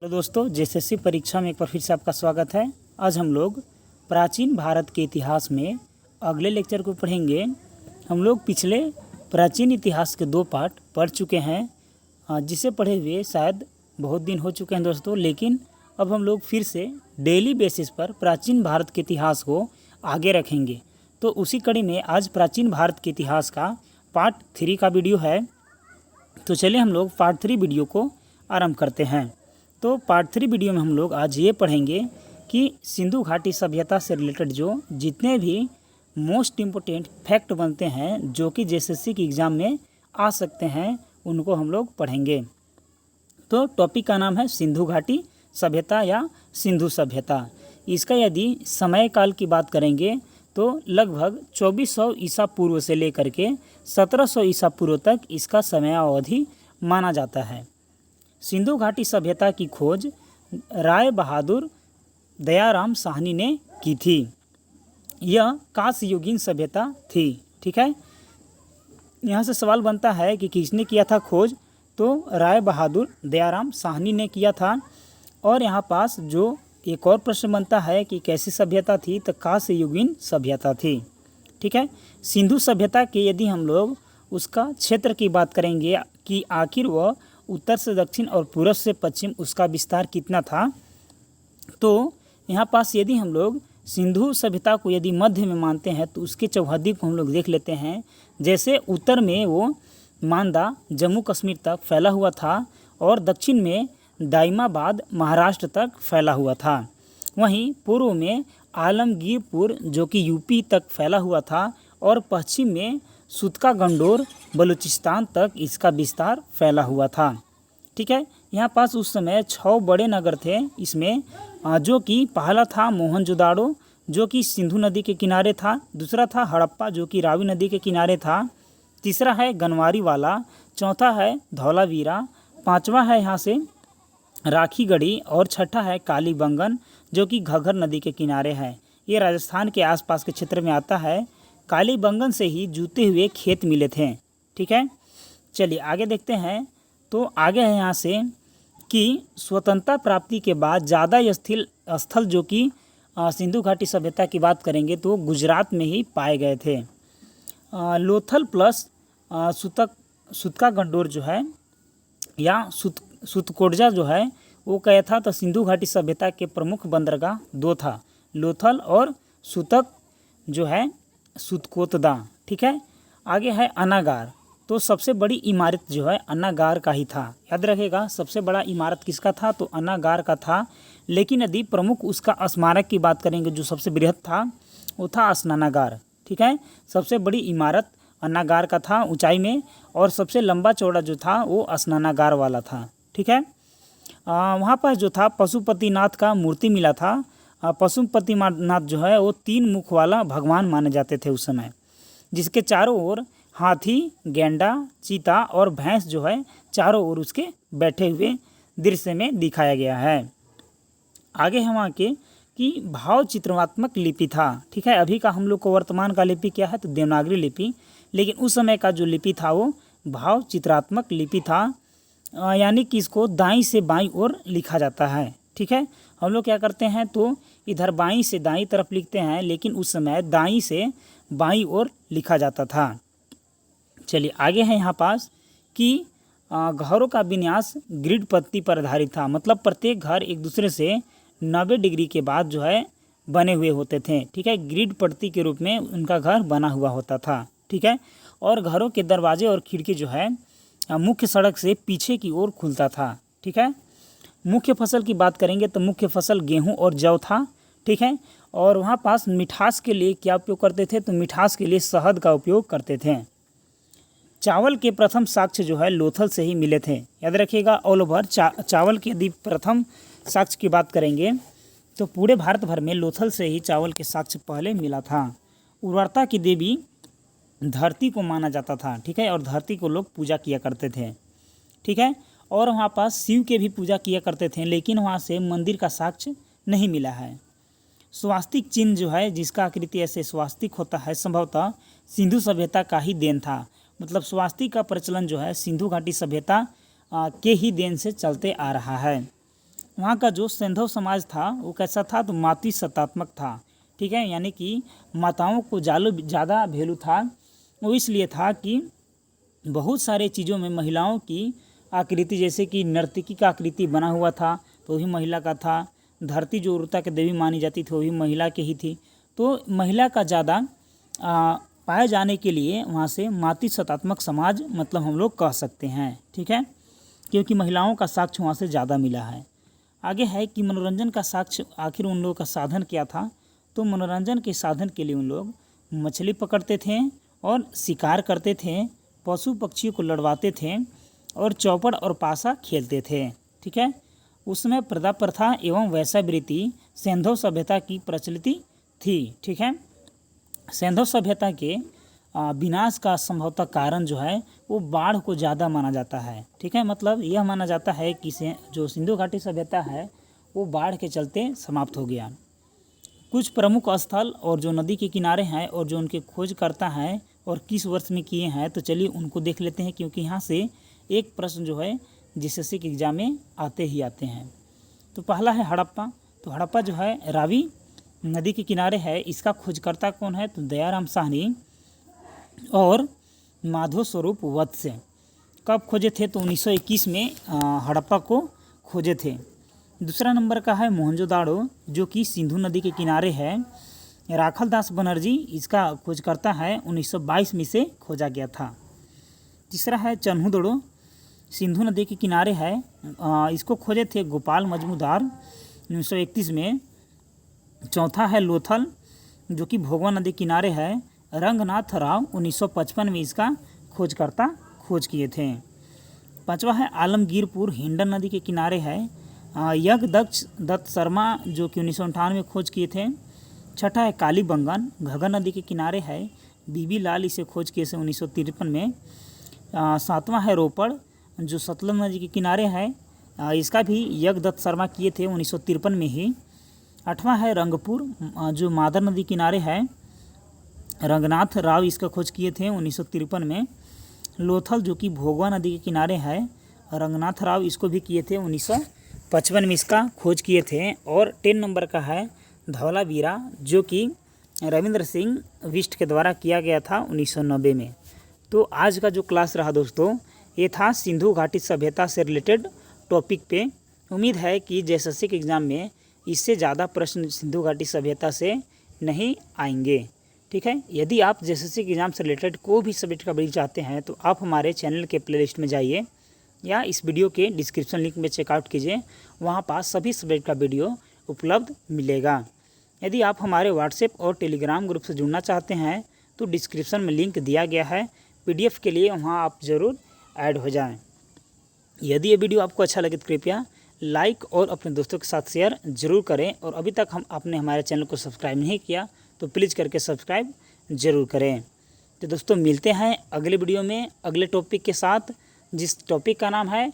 Hello दोस्तों, JSSC परीक्षा में एक बार फिर से आपका स्वागत है। आज हम लोग प्राचीन भारत के इतिहास में अगले लेक्चर को पढ़ेंगे। हम लोग पिछले प्राचीन इतिहास के 2 पार्ट पढ़ चुके हैं, जिसे पढ़े हुए शायद बहुत दिन हो चुके हैं दोस्तों। लेकिन अब हम लोग फिर से डेली बेसिस पर प्राचीन भारत के इतिहास को आगे रखेंगे। तो उसी कड़ी में आज प्राचीन भारत के इतिहास का पार्ट 3 का वीडियो है। तो चलिए हम लोग पार्ट 3 वीडियो को आरंभ करते हैं। तो पार्ट 3 वीडियो में हम लोग आज ये पढ़ेंगे कि सिंधु घाटी सभ्यता से रिलेटेड जो जितने भी मोस्ट इम्पोर्टेंट फैक्ट बनते हैं जो कि जेएसएससी की एग्ज़ाम में आ सकते हैं, उनको हम लोग पढ़ेंगे। तो टॉपिक का नाम है सिंधु घाटी सभ्यता या सिंधु सभ्यता। इसका यदि समय काल की बात करेंगे तो लगभग 2400 ईसा पूर्व से लेकर के 1700 ईसा पूर्व तक इसका समयावधि माना जाता है। सिंधु घाटी सभ्यता की खोज राय बहादुर दयाराम साहनी ने की थी। यह कांस्ययुगीन सभ्यता थी। ठीक है, यहाँ से सवाल बनता है कि किसने किया था खोज, तो राय बहादुर दयाराम साहनी ने किया था। और यहाँ पास जो एक और प्रश्न बनता है कि कैसी सभ्यता थी, तो कांस्ययुगीन सभ्यता थी। ठीक है, सिंधु सभ्यता के यदि हम लोग उसका क्षेत्र की बात करेंगे कि आखिर वह उत्तर से दक्षिण और पूर्व से पश्चिम उसका विस्तार कितना था, तो यहाँ पास यदि हम लोग सिंधु सभ्यता को यदि मध्य में मानते हैं तो उसके चौहद्दी को हम लोग देख लेते हैं। जैसे उत्तर में वो मांदा जम्मू कश्मीर तक फैला हुआ था और दक्षिण में दाइमाबाद महाराष्ट्र तक फैला हुआ था। वहीं पूर्व में आलमगीरपुर जो कि यूपी तक फैला हुआ था और पश्चिम में सुतका गंडोर बलूचिस्तान तक इसका विस्तार फैला हुआ था। ठीक है, यहाँ पास उस समय 6 बड़े नगर थे इसमें, जो कि पहला था मोहनजोदाड़ो जो कि सिंधु नदी के किनारे था, दूसरा था हड़प्पा जो कि रावी नदी के किनारे था, तीसरा है गनवारी वाला, चौथा है धौलावीरा, पांचवा है यहाँ से राखीगढ़ी और छठा है कालीबंगन जो कि घग्गर नदी के किनारे है। ये राजस्थान के आसपास के क्षेत्र में आता है। कालीबंगन से ही जुते हुए खेत मिले थे। ठीक है, चलिए आगे देखते हैं। तो आगे है यहाँ से कि स्वतंत्रता प्राप्ति के बाद ज़्यादा स्थल जो कि सिंधु घाटी सभ्यता की बात करेंगे तो गुजरात में ही पाए गए थे। लोथल प्लस सुतका गंडोर जो है या सुतकोटजा जो है वो क्या था, तो सिंधु घाटी सभ्यता के प्रमुख बंदरगाह 2 था, लोथल और सुतक जो है सुतकोतदा। ठीक है, आगे है अनागार। तो सबसे बड़ी इमारत जो है अनागार का ही था। याद रखेगा, सबसे बड़ा इमारत किसका था, तो अनागार का था। लेकिन यदि प्रमुख उसका स्मारक की बात करेंगे जो सबसे बृहद था वो था स्नानागार। ठीक है, सबसे बड़ी इमारत अनागार का था ऊंचाई में, और सबसे लंबा चौड़ा जो था वो स्नानागार वाला था। ठीक है, वहाँ पर जो था पशुपतिनाथ का मूर्ति मिला था। पशुपतिनाथ जो है वो 3 मुख वाला भगवान माने जाते थे उस समय, जिसके चारों ओर हाथी, गेंडा, चीता और भैंस जो है चारों ओर उसके बैठे हुए दृश्य में दिखाया गया है। आगे हम आके कि भाव चित्रात्मक लिपि था। ठीक है, अभी का हम लोग को वर्तमान का लिपि क्या है, तो देवनागरी लिपि, लेकिन उस समय का जो लिपि था वो भाव चित्रात्मक लिपि था। यानी कि इसको दाईं से बाईं ओर लिखा जाता है। ठीक है, हम लोग क्या करते हैं तो इधर बाईं से दाईं तरफ लिखते हैं, लेकिन उस समय दाईं से बाईं ओर लिखा जाता था। चलिए आगे है यहाँ पास कि घरों का विन्यास ग्रिड पत्ती पर आधारित था। मतलब प्रत्येक घर एक दूसरे से 90 डिग्री के बाद जो है बने हुए होते थे। ठीक है, ग्रिड पत्ती के रूप में उनका घर बना हुआ होता था। ठीक है, और घरों के दरवाजे और खिड़की जो है मुख्य सड़क से पीछे की ओर खुलता था। ठीक है, मुख्य फसल की बात करेंगे तो मुख्य फसल गेहूं और जौ था। ठीक है, और वहाँ पास मिठास के लिए क्या उपयोग करते थे, तो मिठास के लिए शहद का उपयोग करते थे। चावल के प्रथम साक्ष्य जो है लोथल से ही मिले थे। याद रखिएगा, ऑल ओवर चावल के यदि प्रथम साक्ष्य की बात करेंगे तो पूरे भारत भर में लोथल से ही चावल के साक्ष्य पहले मिला था। उर्वरता की देवी धरती को माना जाता था। ठीक है, और धरती को लोग पूजा किया करते थे। ठीक है, और वहाँ पास शिव के भी पूजा किया करते थे, लेकिन वहाँ से मंदिर का साक्ष्य नहीं मिला है। स्वास्तिक चिन्ह जो है जिसका आकृति ऐसे स्वास्तिक होता है, संभवतः सिंधु सभ्यता का ही देन था। मतलब स्वास्तिक का प्रचलन जो है सिंधु घाटी सभ्यता के ही देन से चलते आ रहा है। वहाँ का जो सैंधव समाज था वो कैसा था, तो मातृ सत्तात्मक था। ठीक है, यानी कि माताओं को ज़्यादा वैल्यू था। वो इसलिए था कि बहुत सारे चीज़ों में महिलाओं की आकृति, जैसे कि नर्तकी का आकृति बना हुआ था तो वही महिला का था। धरती जो उर्वरता की देवी मानी जाती थी वो भी महिला की ही थी। तो महिला का ज़्यादा पाए जाने के लिए वहाँ से मातृ सत्तात्मक समाज मतलब हम लोग कह सकते हैं। ठीक है, क्योंकि महिलाओं का साक्ष्य वहाँ से ज़्यादा मिला है। आगे है कि मनोरंजन का साक्ष्य आखिर उन लोगों का साधन क्या था, तो मनोरंजन के साधन के लिए उन लोग मछली पकड़ते थे और शिकार करते थे, पशु पक्षियों को लड़वाते थे और चौपड़ और पासा खेलते थे। ठीक है, उसमें प्रदा प्रथा एवं वैश्यावृत्ति सैंधव सभ्यता की प्रचलित थी। ठीक है, सैंधव सभ्यता के विनाश का संभवतः कारण जो है वो बाढ़ को ज़्यादा माना जाता है। ठीक है, मतलब यह माना जाता है कि जो सिंधु घाटी सभ्यता है वो बाढ़ के चलते समाप्त हो गया। कुछ प्रमुख स्थल और जो नदी के किनारे हैं और जो उनके खोज करता है और किस वर्ष में किए हैं, तो चलिए उनको देख लेते हैं, क्योंकि यहाँ से एक प्रश्न जो है जीएसएससी के एग्जाम में आते ही आते हैं। तो पहला है हड़प्पा। तो हड़प्पा जो है रावी नदी के किनारे है। इसका खोजकर्ता कौन है, तो दयाराम साहनी और माधव स्वरूप वत्स। कब खोजे थे, तो 1921 में हड़प्पा को खोजे थे। दूसरा नंबर का है मोहनजोदाड़ो, जो कि सिंधु नदी के किनारे है। राखल दास बनर्जी इसका खोजकर्ता है, 1922 में से खोजा गया था। तीसरा है चन्हुदड़ो, सिंधु नदी के किनारे है। इसको खोजे थे गोपाल मजमूदार 1931 में। चौथा है लोथल, जो कि भोगवा नदी किनारे है। रंगनाथ राव 1955 में इसका खोज किए थे। पांचवा है आलमगीरपुर, हिंडन नदी के किनारे है। यज्ञदक्ष दत्त शर्मा, जो कि 1958 में खोज किए थे। छठा है कालीबंगन, घग्गर नदी के किनारे है। बीबी लाल इसे खोज किए थे 1953 में। सातवां है रोपड़, जो सतलज नदी के किनारे है। इसका भी यज्ञदत्त शर्मा किए थे 1953 में ही। आठवां है रंगपुर, जो मादर नदी किनारे है। रंगनाथ राव इसका खोज किए थे 1953 में। लोथल, जो कि भोगवा नदी के किनारे है। रंगनाथ राव इसको भी किए थे 1955 में इसका खोज किए थे। और 10 नंबर का है धौलावीरा, जो कि रविंद्र सिंह बिष्ट के द्वारा किया गया था 1990 में। तो आज का जो क्लास रहा दोस्तों, ये था सिंधु घाटी सभ्यता से रिलेटेड टॉपिक पे। उम्मीद है कि जेएसएससी के एग्ज़ाम में इससे ज़्यादा प्रश्न सिंधु घाटी सभ्यता से नहीं आएंगे। ठीक है, यदि आप जेएसएससी के एग्ज़ाम से रिलेटेड कोई भी सब्जेक्ट का वीडियो चाहते हैं तो आप हमारे चैनल के प्लेलिस्ट में जाइए या इस वीडियो के डिस्क्रिप्शन लिंक में चेकआउट कीजिए, वहाँ पास सभी सब्जेक्ट का वीडियो उपलब्ध मिलेगा। यदि आप हमारे व्हाट्सएप और टेलीग्राम ग्रुप से जुड़ना चाहते हैं तो डिस्क्रिप्शन में लिंक दिया गया है, पीडीएफ के लिए वहाँ आप ज़रूर ऐड हो जाएं। यदि ये वीडियो आपको अच्छा लगे तो कृपया लाइक और अपने दोस्तों के साथ शेयर ज़रूर करें। और अभी तक आपने हमारे चैनल को सब्सक्राइब नहीं किया तो प्लीज़ करके सब्सक्राइब ज़रूर करें। तो दोस्तों मिलते हैं अगले वीडियो में अगले टॉपिक के साथ, जिस टॉपिक का नाम है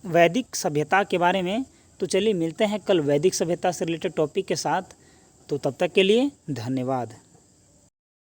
वैदिक सभ्यता के बारे में। तो चलिए मिलते हैं कल वैदिक सभ्यता से रिलेटेड टॉपिक के साथ। तो तब तक के लिए धन्यवाद।